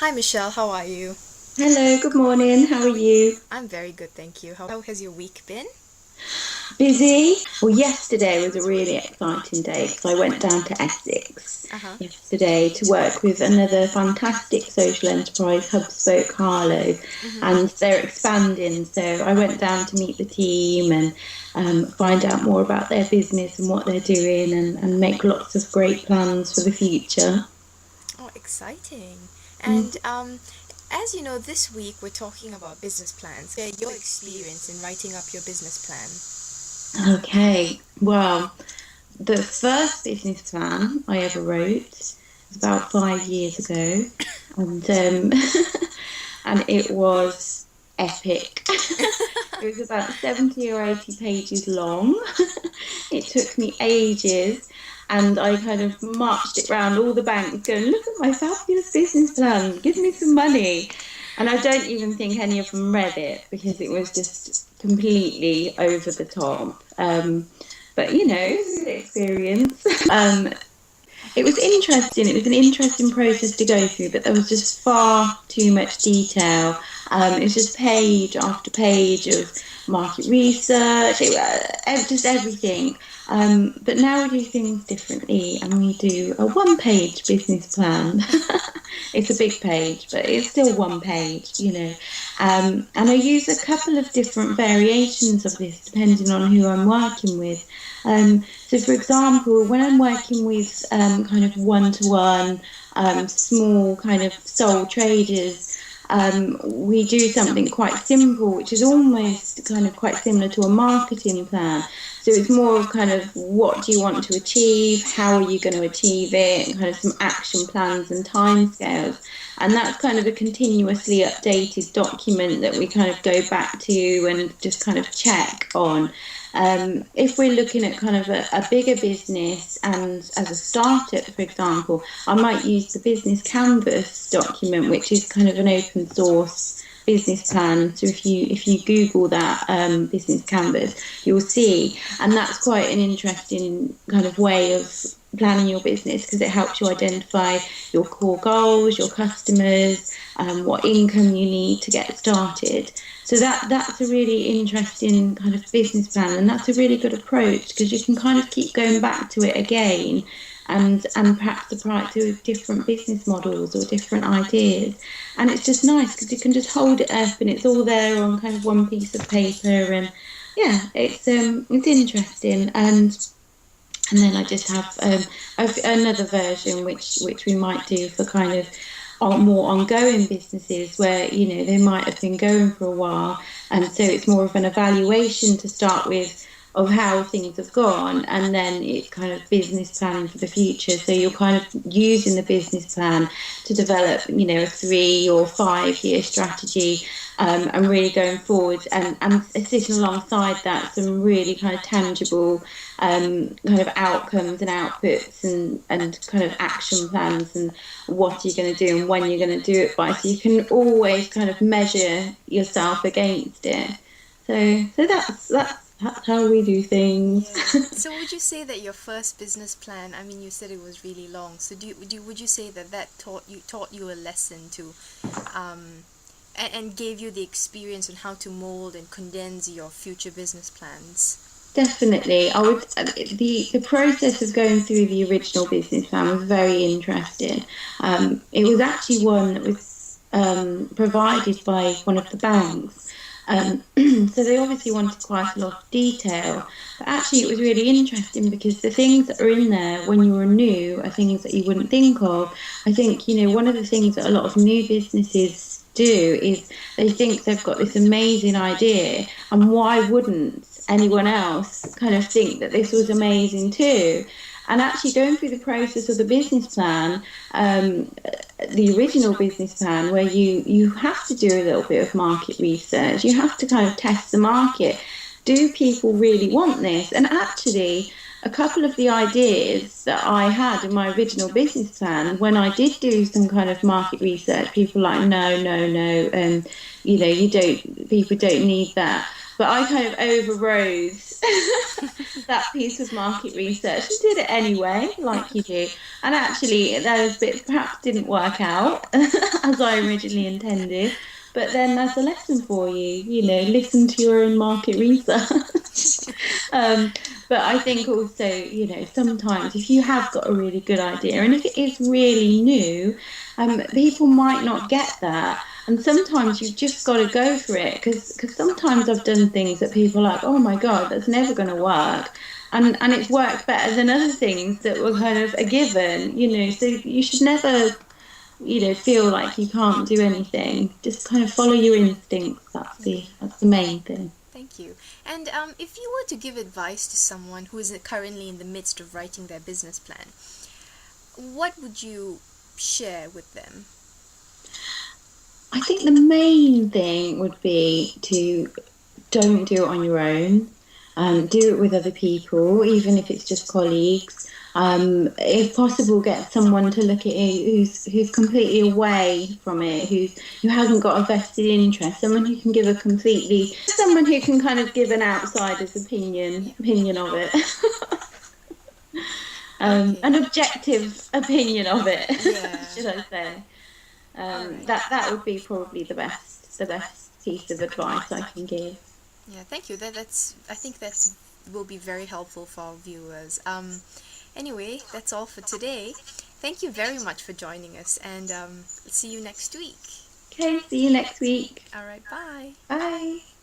Hi Michelle, how are you? Hello, good morning. How are you? I'm very good, thank you. How has your week been? Busy? Well, yesterday was a really exciting day because I went down to Essex Uh-huh. yesterday to work with another fantastic social enterprise, HubSpoke Harlow, Mm-hmm. and they're expanding. So I went down to meet the team and find out more about their business and what they're doing and make lots of great plans for the future. Oh, exciting. Mm. And as you know, this week we're talking about business plans. Share your experience in writing up your business plan. Okay, well, the first business plan I ever wrote was about 5 years ago, and and it was epic. It was about 70 or 80 pages long. It took me ages, and I kind of marched it round all the banks, going, "Look at my fabulous business plan! Give me some money." And I don't even think any of them read it because it was just completely over the top. But it was a good experience. It was interesting. It was an interesting process to go through, but there was just far too much detail. It was just page after page of market research, just everything. But now we do things differently, and we do a one-page business plan. It's a big page, but it's still one page. And I use a couple of different variations of this depending on who I'm working with. So, for example, when I'm working with kind of one-to-one, small kind of sole traders, we do something quite simple, which is almost kind of quite similar to a marketing plan. So it's more of kind of what do you want to achieve, how are you going to achieve it, and kind of some action plans and timescales. And that's kind of a continuously updated document that we kind of go back to and just kind of check on. If we're looking at kind of a bigger business and as a startup, for example, I might use the Business Canvas document, which is kind of an open source business plan. So if you Google that Business Canvas, you'll see, and that's quite an interesting kind of way of planning your business because it helps you identify your core goals, your customers, what income you need to get started. So that's a really interesting kind of business plan, and that's a really good approach because you can kind of keep going back to it again and perhaps apply it to different business models or different ideas. And it's just nice because you can just hold it up and it's all there on kind of one piece of paper. And yeah, it's interesting. And then I just have another version which we might do for kind of more ongoing businesses where they might have been going for a while, and so it's more of an evaluation to start with of how things have gone, and then it's kind of business planning for the future. So you're kind of using the business plan to develop a 3 or 5 year strategy, and really going forward, and sitting alongside that some really kind of tangible kind of outcomes and outputs and kind of action plans and what you're going to do and when you're going to do it by. So you can always kind of measure yourself against it. So that's how we do things. Yeah. So would you say that your first business plan, I mean, you said it was really long. So would you say that taught you a lesson to um and gave you the experience on how to mold and condense your future business plans? Definitely, I would. The process of going through the original business plan was very interesting. It was actually one that was provided by one of the banks. So they obviously wanted quite a lot of detail, but actually it was really interesting because the things that are in there when you were new are things that you wouldn't think of. I think one of the things that a lot of new businesses do is they think they've got this amazing idea, and why wouldn't anyone else kind of think that this was amazing too? And actually going through the process of the business plan, the original business plan, where you have to do a little bit of market research, you have to kind of test the market. Do people really want this? And actually, a couple of the ideas that I had in my original business plan, when I did do some kind of market research, people were like, no, no, no, you don't, people don't need that. but I kind of overrode that piece of market research and did it anyway, like you do. And actually, those bits perhaps didn't work out as I originally intended. But then that's a lesson for you, listen to your own market research. But I think also, sometimes if you have got a really good idea and if it is really new, people might not get that. And sometimes you've just got to go for it because sometimes I've done things that people are like, oh my God, that's never going to work. And it's worked better than other things that were kind of a given, so you should never, feel like you can't do anything. Just kind of follow your instincts. That's the main thing. Thank you. And if you were to give advice to someone who is currently in the midst of writing their business plan, what would you share with them? I think the main thing would be to don't do it on your own. Do it with other people, even if it's just colleagues. If possible, get someone to look at it who's completely away from it, who hasn't got a vested interest. Someone who can give someone who can kind of give an outsider's opinion of it. An objective opinion of it, should I say? That would be probably the best piece of advice I can give. Yeah, thank you. I think that will be very helpful for our viewers. Anyway, that's all for today. Thank you very much for joining us, and see you next week. Okay, see you next week. All right, bye. Bye.